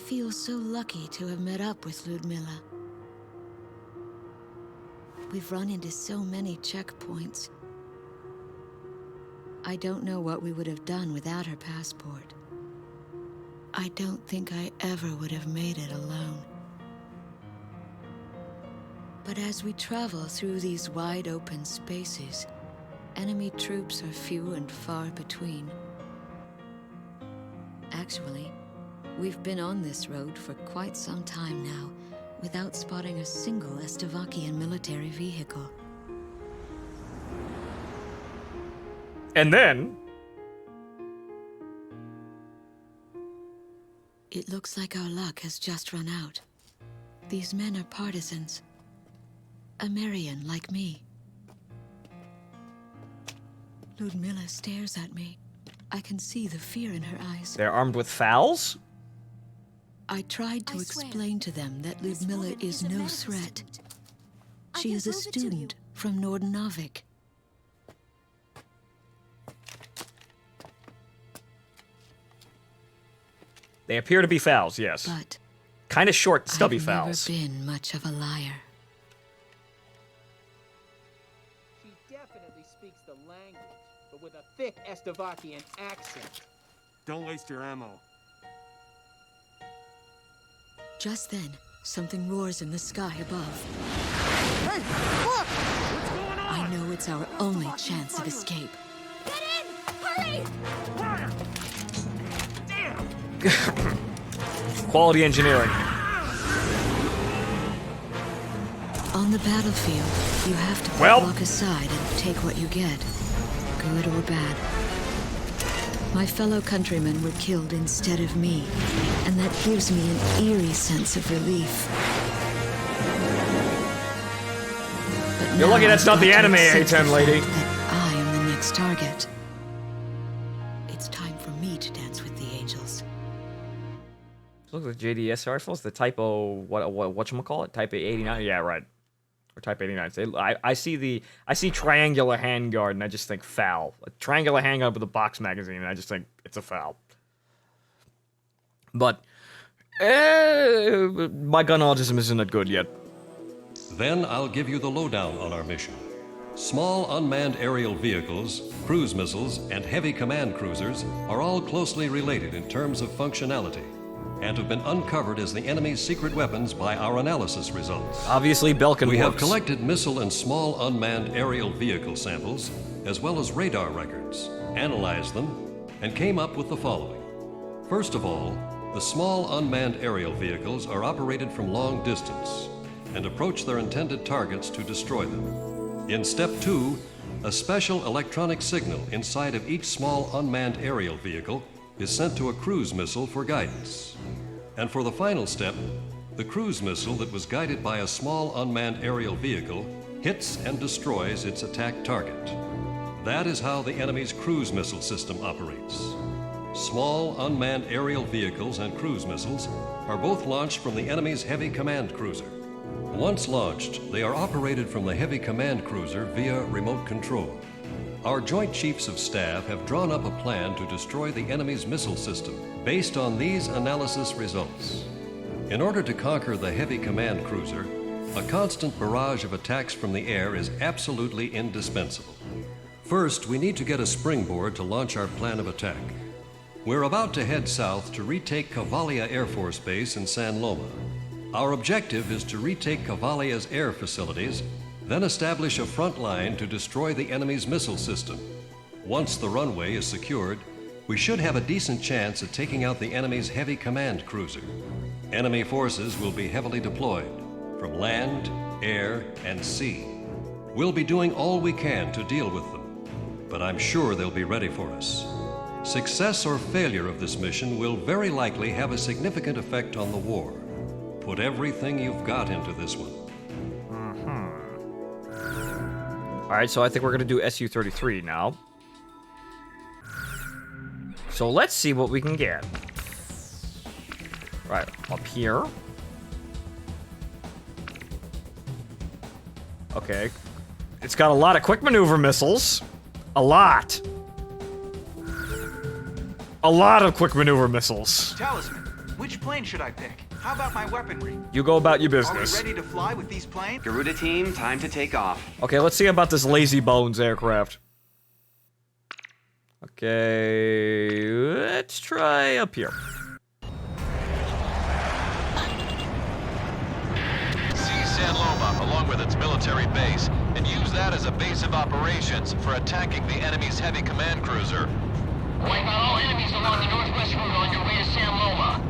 feel so lucky to have met up with Ludmilla. We've run into so many checkpoints. I don't know what we would have done without her passport. I don't think I ever would have made it alone. But as we travel through these wide open spaces, enemy troops are few and far between. Actually, we've been on this road for quite some time now, without spotting a single Estovakian military vehicle. And then... It looks like our luck has just run out. These men are partisans. Emmerian like me. Ludmilla stares at me. I can see the fear in her eyes. They're armed with fowls? I tried to explain to them that Ludmilla is no threat. She is a student from Nordernavik. They appear to be fowls, yes. But kind of short, stubby I've fowls. never been much of a liar. She definitely speaks the language, but with a thick Estovakian accent. Don't waste your ammo. Just then, something roars in the sky above. Hey, look! What's going on? I know it's our only chance of escape. Get in! Hurry! Fire! Damn! Quality engineering. On the battlefield, you have to walk aside and take what you get, good or bad. My fellow countrymen were killed instead of me, and that gives me an eerie sense of relief. But You're lucky now that's not I've the got to anime accept the A10 lady. fact that I am the next target. It's time for me to dance with the angels. Look at the JDS rifles, the typo, whatchamacallit? Type 89? Yeah, right. Or Type 89. I see triangular handguard and I just think foul. A triangular handguard with a box magazine and I just think it's a foul. But, my gun autism isn't that good yet. Then I'll give you the lowdown on our mission. Small unmanned aerial vehicles, cruise missiles, and heavy command cruisers are all closely related in terms of functionality, and have been uncovered as the enemy's secret weapons by our analysis results. Obviously, Belkin We have works. collected missile and small unmanned aerial vehicle samples, as well as radar records, analyzed them, and came up with the following. First of all, the small unmanned aerial vehicles are operated from long distance and approach their intended targets to destroy them. In step 2, a special electronic signal inside of each small unmanned aerial vehicle is sent to a cruise missile for guidance. And for the final step, the cruise missile that was guided by a small unmanned aerial vehicle hits and destroys its attack target. That is how the enemy's cruise missile system operates. Small unmanned aerial vehicles and cruise missiles are both launched from the enemy's heavy command cruiser. Once launched, they are operated from the heavy command cruiser via remote control. Our Joint Chiefs of Staff have drawn up a plan to destroy the enemy's missile system based on these analysis results. In order to conquer the heavy command cruiser, a constant barrage of attacks from the air is absolutely indispensable. First, we need to get a springboard to launch our plan of attack. We're about to head south to retake Cavalia Air Force Base in San Loma. Our objective is to retake Cavalia's air facilities, then establish a front line to destroy the enemy's missile system. Once the runway is secured, we should have a decent chance at taking out the enemy's heavy command cruiser. Enemy forces will be heavily deployed from land, air, and sea. We'll be doing all we can to deal with them, but I'm sure they'll be ready for us. Success or failure of this mission will very likely have a significant effect on the war. Put everything you've got into this one. Alright, so I think we're gonna do SU-33 now. So let's see what we can get. Right, up here. Okay. It's got a lot of quick maneuver missiles. A lot. A lot of quick maneuver missiles. Talisman, Which plane should I pick? How about my weaponry? You go about your Are we business. ready to fly with these planes? Garuda team, time to take off. Okay, let's see about this lazy bones aircraft. Okay, let's try up here. Seize San Loma along with its military base and use that as a base of operations for attacking the enemy's heavy command cruiser. Wipe out all enemies along the northwest route on your way to San Loma.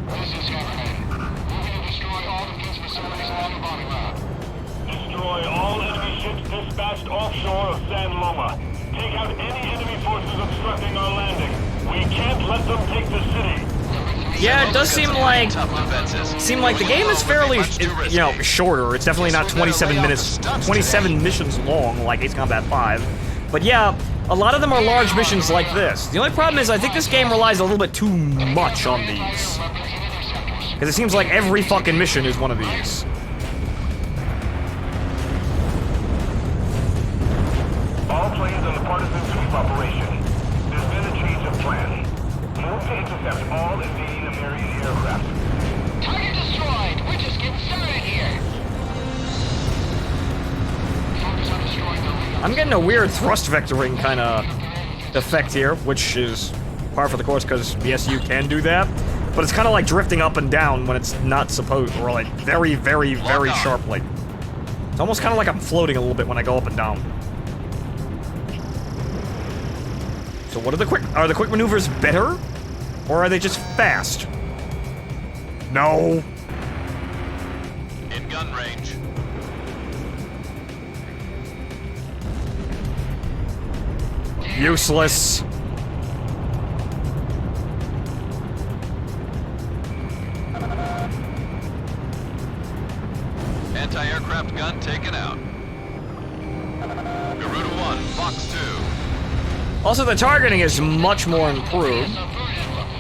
This is Garuda. Moving to destroy all defense facilities along the bombing route. Destroy all enemy ships dispatched offshore of San Loma. Take out any enemy forces obstructing our landing. We can't let them take the city. Yeah, it does seem like the game is fairly, you know, shorter. It's definitely not 27 minutes, 27 missions long like Ace Combat 5. But yeah, a lot of them are large missions like this. The only problem is I think this game relies a little bit too much on these. Because it seems like every fucking mission is one of these. All planes on the partisan sweep operation. There's been a change of plan. Move to intercept all invading Emmerian aircraft. Target destroyed. We're just getting started here. Focus on destroying the lead. I'm getting a weird thrust vectoring kind of effect here, which is par for the course because yes, you can do that. But it's kind of like drifting up and down when it's not supposed, or like very, very, very sharply. It's almost kind of like I'm floating a little bit when I go up and down. So what are the quick maneuvers better? Or are they just fast? No. In gun range. Useless. Anti-aircraft gun taken out. Garuda 1, Fox 2. Also, the targeting is much more improved.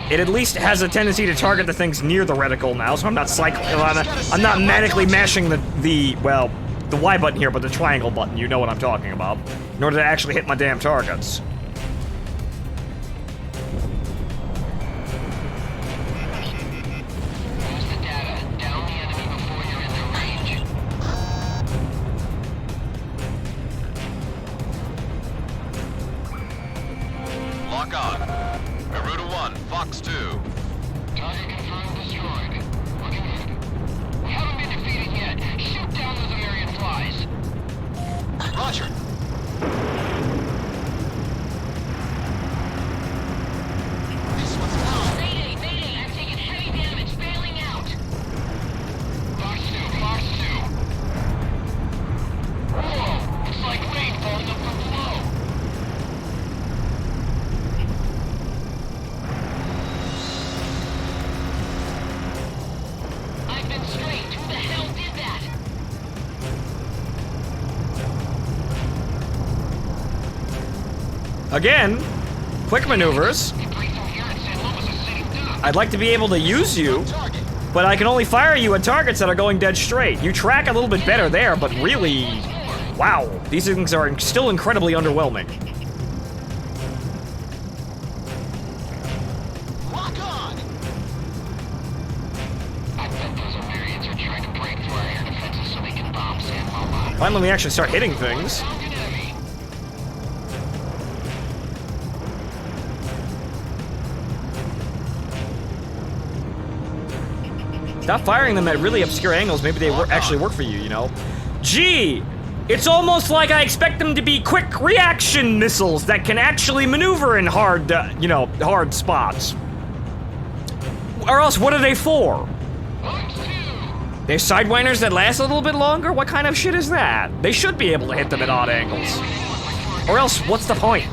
It at least has a tendency to target the things near the reticle now, so I'm not I'm not manically mashing the Y button here, but the triangle button, you know what I'm talking about, in order to actually hit my damn targets. Lock on. Garuda 1, Fox 2. Target confirmed destroyed. Looking good. We haven't been defeated yet. Shoot down those Emmerian flies. Roger. This one's down. Mayday, mayday. I'm taking heavy damage. Bailing out. Fox 2, Fox 2. Whoa. It's like rain falling up from below. I've been straight. Who the hell did that? Again, quick maneuvers. I'd like to be able to use you, but I can only fire you at targets that are going dead straight. You track a little bit better there, but really, wow, these things are still incredibly underwhelming. Lock on! I bet those Emmerians are trying to break through our air defenses so we can bomb San Loma. Finally, we actually start hitting things. Stop firing them at really obscure angles. Maybe they actually work for you, you know? Gee! It's almost like I expect them to be quick reaction missiles that can actually maneuver in hard, hard spots. Or else, what are they for? They're sidewinders that last a little bit longer? What kind of shit is that? They should be able to hit them at odd angles. Or else, what's the point?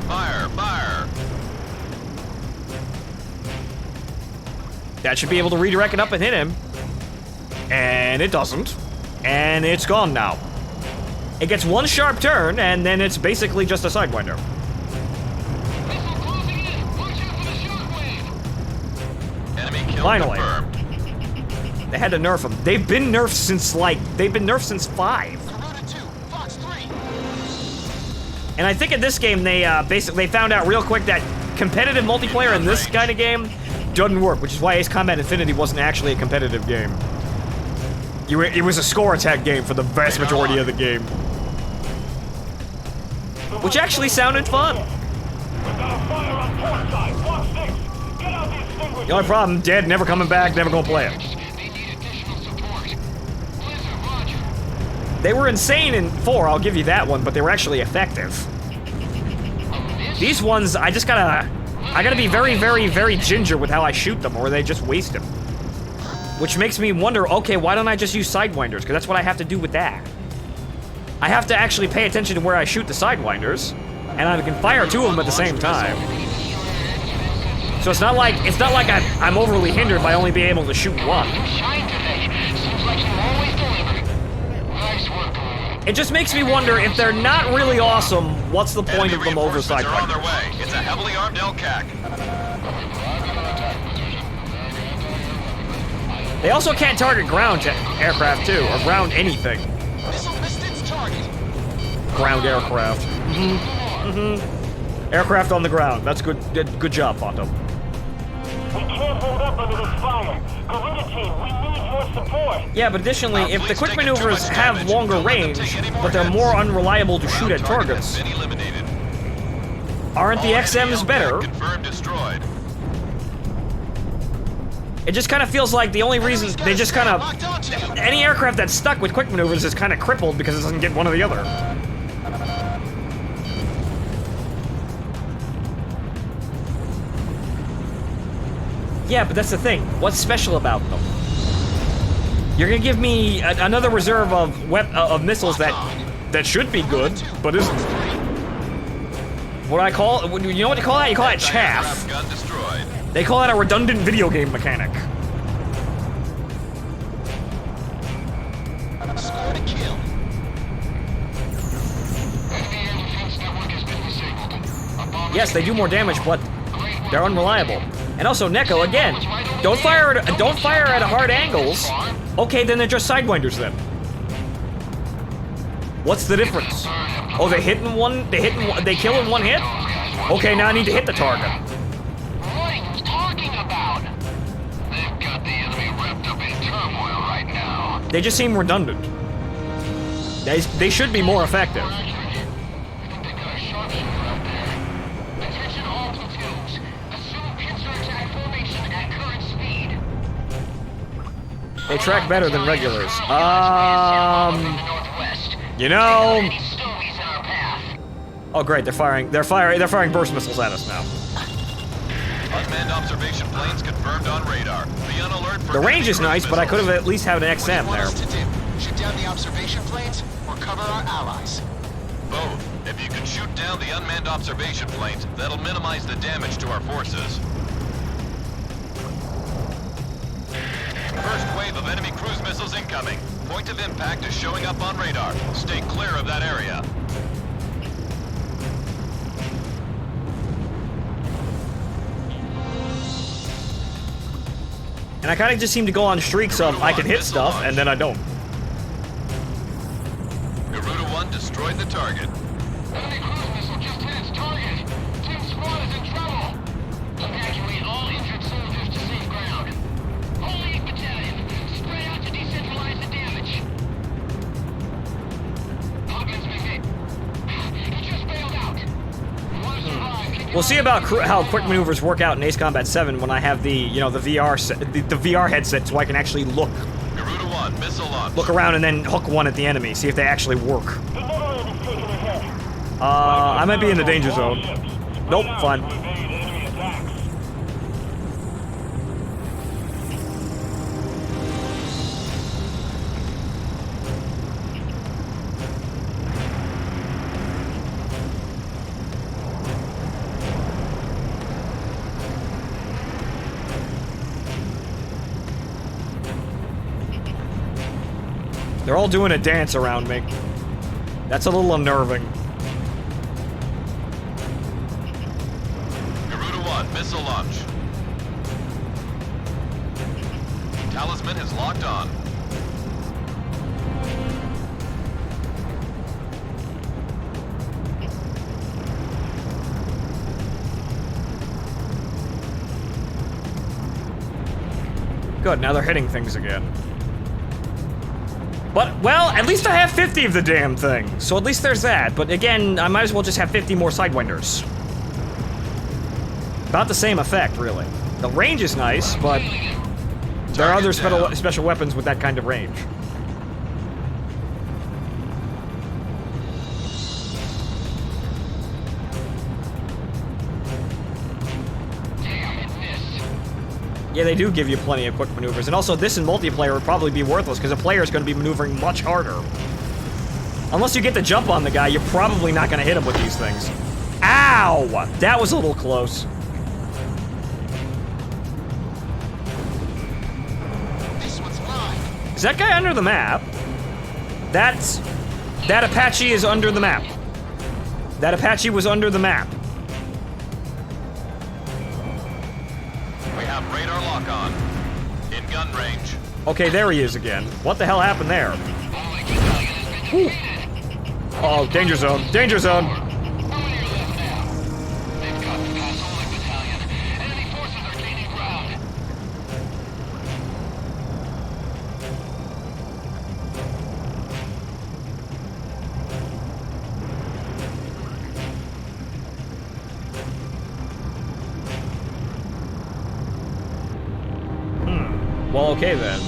Fire, fire. That should be able to redirect it up and hit him. And it doesn't. And it's gone now. It gets one sharp turn, and then it's basically just a sidewinder. Enemy kill Finally. confirmed. They had to nerf them. They've been nerfed since 5. Garuda 2, Fox 3. And I think in this game they basically found out real quick that competitive multiplayer in this kind of game doesn't work, which is why Ace Combat Infinity wasn't actually a competitive game. It was a score attack game for the vast majority of the game. Which actually sounded fun. The only problem, dead, never coming back, never gonna play it. They were insane in 4, I'll give you that one, but they were actually effective. These ones, I gotta be very, very, very ginger with how I shoot them, or they just waste them. Which makes me wonder, okay, why don't I just use Sidewinders? Because that's what I have to do with that. I have to actually pay attention to where I shoot the Sidewinders, and I can fire 2 of them at the same time. So it's not like I'm overly hindered by only being able to shoot 1. It just makes me wonder, if they're not really awesome, what's the point of them over Sidewinders? Are on their way. It's a heavily armed LCAC. They also can't target ground aircraft too, or ground anything. Missile missed its target. Ground aircraft. Aircraft on the ground. That's good. Good job, Fonto. We can't hold up under this fire. Garuda team, we need your support. Yeah, but additionally, if the quick maneuvers have longer range, but they're more unreliable to shoot at targets, aren't the XMs better? Confirmed destroyed. It just kind of feels like the only reason they just kind of... Any aircraft that's stuck with quick maneuvers is kind of crippled because it doesn't get one or the other. Yeah, but that's the thing. What's special about them? You're gonna give me another reserve of missiles that should be good, but isn't. What I call... You know what you call that? You call that chaff. They call that a redundant video game mechanic. Score to kill. Yes, they do more damage, but they're unreliable. And also, Neko, again, don't fire at hard angles. Okay, then they're just Sidewinders then. What's the difference? Oh, they kill in one hit? Okay, now I need to hit the target. They just seem redundant. They should be more effective. They track better than regulars. You know. Oh great, they're firing burst missiles at us now. Unmanned observation planes confirmed on radar. Be on alert for the range is nice, but I could have at least had an XM there. Shoot down the observation planes or cover our allies? Both. If you can shoot down the unmanned observation planes, that'll minimize the damage to our forces. First wave of enemy cruise missiles incoming. Point of impact is showing up on radar. Stay clear of that area. And I kind of just seem to go on streaks of I can hit stuff, and then I don't. Garuda 1 destroyed the target. Enemy cruise missile just hit its target. Team squad is in trouble. Evacuate all injured soldiers to safe ground. Only 8 battalion. Spread out to decentralize the damage. Hawkins been hit. He just bailed out. Want to survive? We'll see about how quick maneuvers work out in Ace Combat 7 when I have the VR headset, so I can actually look Garuda 1 missile launch. Look around and then hook one at the enemy, see if they actually work. I might be in the danger zone. Nope, fine. They're all doing a dance around me. That's a little unnerving. Garuda 1, missile launch. Talisman is locked on. Good, now they're hitting things again. But, well, at least I have 50 of the damn thing. So at least there's that. But again, I might as well just have 50 more Sidewinders. About the same effect, really. The range is nice, but there are other special weapons with that kind of range. Yeah, they do give you plenty of quick maneuvers. And also, this in multiplayer would probably be worthless, because a player is going to be maneuvering much harder. Unless you get the jump on the guy, you're probably not going to hit him with these things. Ow! That was a little close. This one's mine. Is that guy under the map? That Apache is under the map. That Apache was under the map. We have radar lock on. In gun range. Okay, there he is again. What the hell happened there? Ooh. Oh, danger zone. Danger zone. Well, okay then.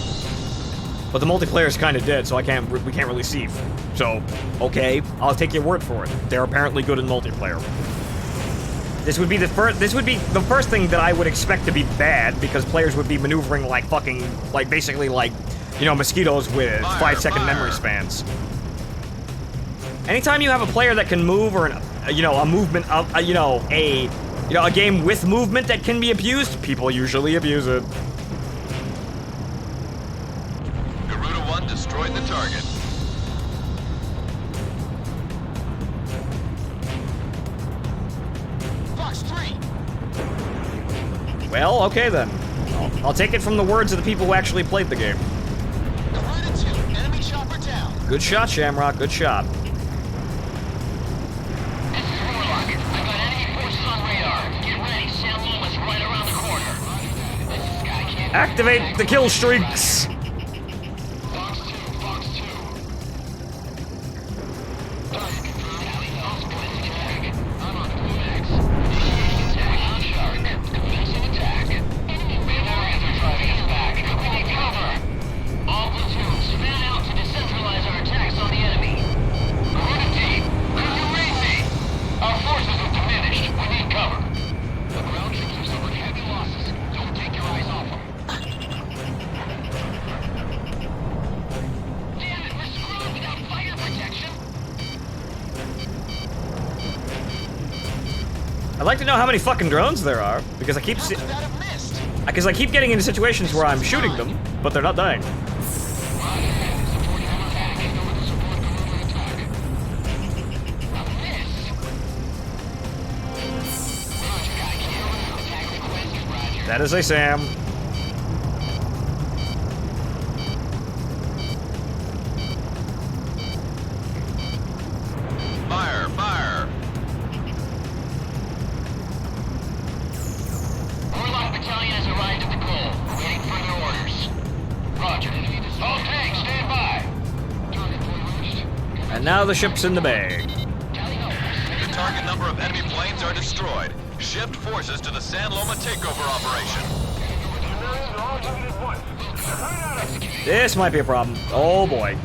But the multiplayer is kind of dead, so we can't really see. So, okay, I'll take your word for it. They're apparently good in multiplayer. This would be the first thing that I would expect to be bad, because players would be maneuvering like fucking, like basically like, you know, mosquitoes with 5-second memory spans. Anytime you have a player that can move, or a movement of, a game with movement that can be abused, people usually abuse it. Destroyed the target. Fox 3. Well, okay then. I'll take it from the words of the people who actually played the game. Garuda 2. Enemy chopper down. Good shot, Shamrock. Good shot. This is Warlock. I've got enemy forces on radar. Get ready. San Loma's right around the corner. This is Skycat. Activate the kill streaks. I'd like to know how many fucking drones there are, because I keep getting into situations where I'm shooting them, but they're not dying. That is a Sam. Fire! Fire! Warlock Battalion has arrived at the goal. Waiting further orders. Roger. All tanks, stand by. And now the ship's in the bay. The target number of enemy planes are destroyed. Shift forces to the San Loma takeover operation. This might be a problem. Oh boy.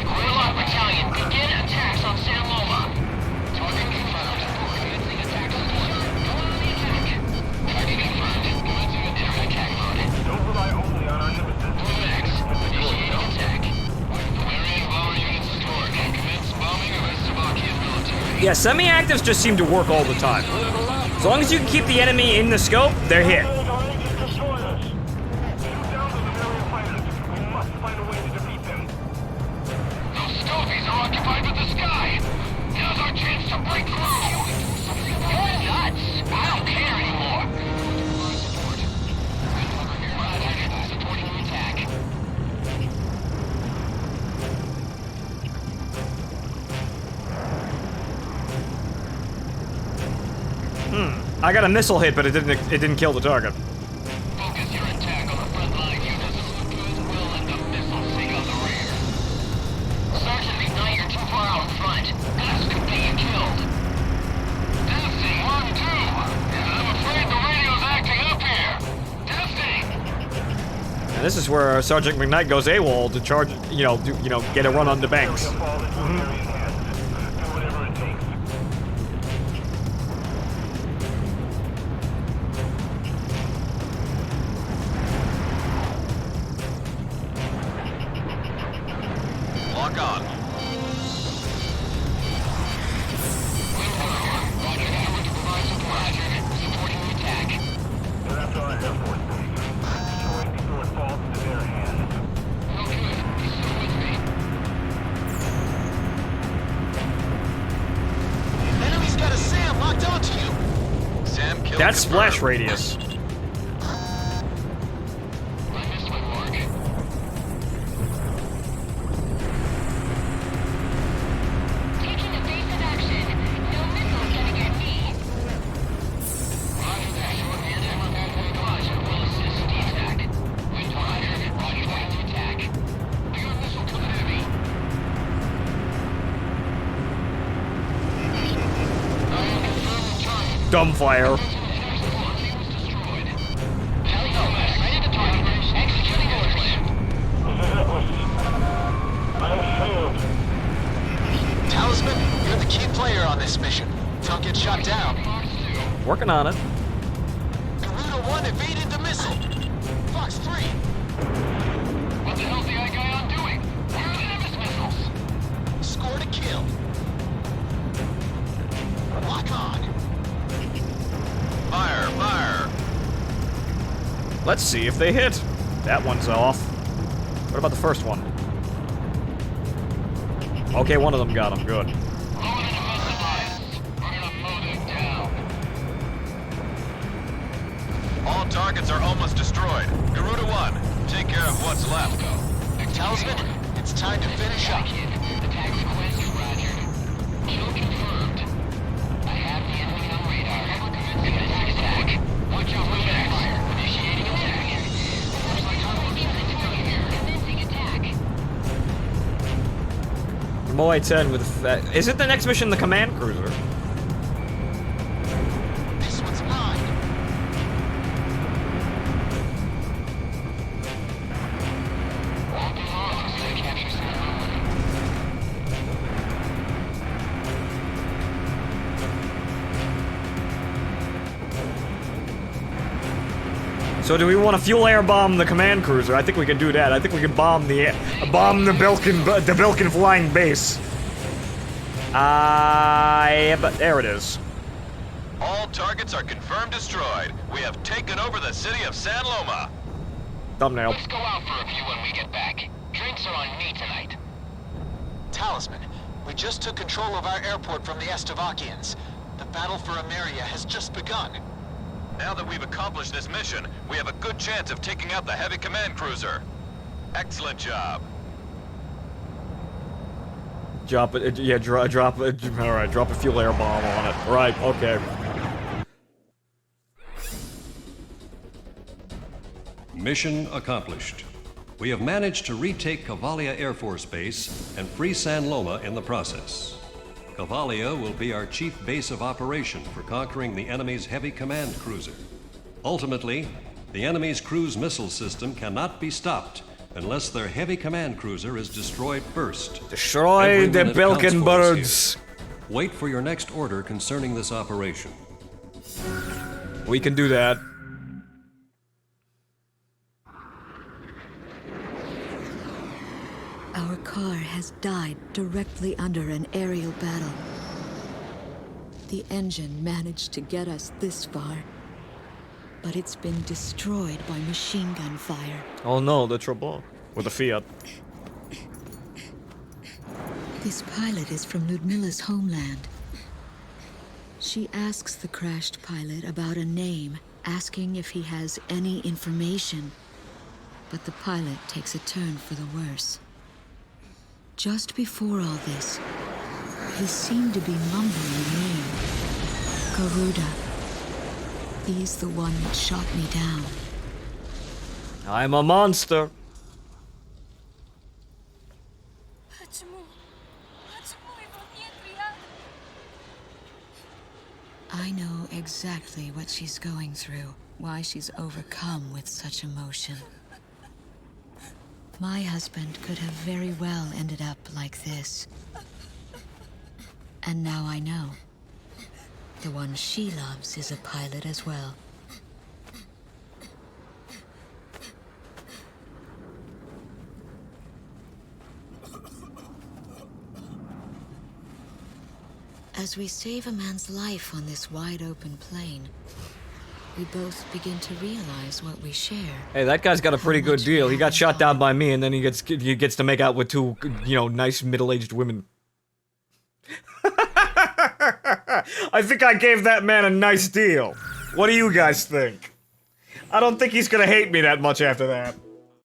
Warlock Battalion, begin attacks on San Loma. Target confirmed. Commencing attack on Go on the attack. Target confirmed. Enter attack mode. Don't rely only on our nemesis. Max, initiating attack. Area bomber units stored. Commence bombing of Estovakia military. Yeah, semi-actives just seem to work all the time. As long as you can keep the enemy in the scope, they're hit. Shoot down those Emmerian fighters. We must find a way to defeat them. Those Stovies are occupied with the sky. Now's our chance to break through. You're nuts. I don't care anymore. Support. Supporting the attack. I got a missile hit, but it didn't kill the target. Focus your attack on the front line units. Good will and the missiles sing out the rear. Sergeant McKnight, you're too far out front. Gus could get you killed. Testing 1, 2. I'm afraid the radio's acting up here. Testing. And this is where Sergeant McKnight goes AWOL to charge, get a run on the banks. Lock on. Supporting the attack. They're after our Air Force base. Destroy it before it falls into their hands. Okay, he's still with me. Enemy's got a SAM locked onto you. Sam killed. That's confirmed. splash radius. I missed my mark. Taking evasive action. No missiles getting at me. Roger that. Short hand hammer back on the Roger. Will assist the attack. Wind Roger. Roger that to attack. I got a missile coming at me. I am confirming target. Dumbfire. He was destroyed. Talisman, ready to target. Executing orders. I have failed. Talisman, you're the key player on this mission. Don't get shot down. Working on it. Garuda 1 evaded the missile. Fox 3. What the hell's the eye guy on doing? Where are the Nimbus missiles? Scored a kill. Lock on. Fire, fire. Let's see if they hit. That one's off. What about the first one? Okay, one of them got him. Good. Loading a device. We're gonna mow them down. All targets are almost destroyed. Garuda 1, take care of what's left. Talisman, it's time to finish up. Attack request, Roger. Kill confirmed. I have the enemy on radar. Commencing attack. Watch out for fire. Initiating attack. Looks like I'm looking at the target here. Commencing attack. Moai 10 with is it the next mission the command cruiser? This one's mine. Walking on. Looks like capture San So do we want to fuel air bomb the command cruiser? I think we can do that. I think we can bomb the Belkin flying base. But there it is. All targets are confirmed destroyed. We have taken over the city of San Loma. Thumbnail. Let's go out for a few when we get back. Drinks are on me tonight. Talisman, we just took control of our airport from the Estovakians. The battle for Emmeria has just begun. Now that we've accomplished this mission, we have a good chance of taking out the heavy command cruiser. Excellent job. Drop it. Yeah, drop it. All right, drop a fuel air bomb on it. Right. Okay. Mission accomplished. We have managed to retake Cavalia Air Force Base and free San Loma in the process. Cavalia will be our chief base of operation for conquering the enemy's heavy command cruiser. Ultimately, the enemy's cruise missile system cannot be stopped unless their heavy command cruiser is destroyed first. Destroy Every the minute counts Belkin for us birds. here. Wait for your next order concerning this operation. We can do that. Our car has died directly under an aerial battle. The engine managed to get us this far, but it's been destroyed by machine gun fire. Oh no, the trouble with the Fiat. This pilot is from Ludmila's homeland. She asks the crashed pilot about a name, asking if he has any information. But the pilot takes a turn for the worse. Just before all this, he seemed to be mumbling a name. Garuda. He's the one that shot me down. I'm a monster. I know exactly what she's going through, why she's overcome with such emotion. My husband could have very well ended up like this. And now I know. The one she loves is a pilot as well. As we save a man's life on this wide-open plain, we both begin to realize what we share. Hey, that guy's got a pretty good deal. He got shot down by me, and then he gets to make out with two, nice middle-aged women. I think I gave that man a nice deal. What do you guys think? I don't think he's gonna hate me that much after that.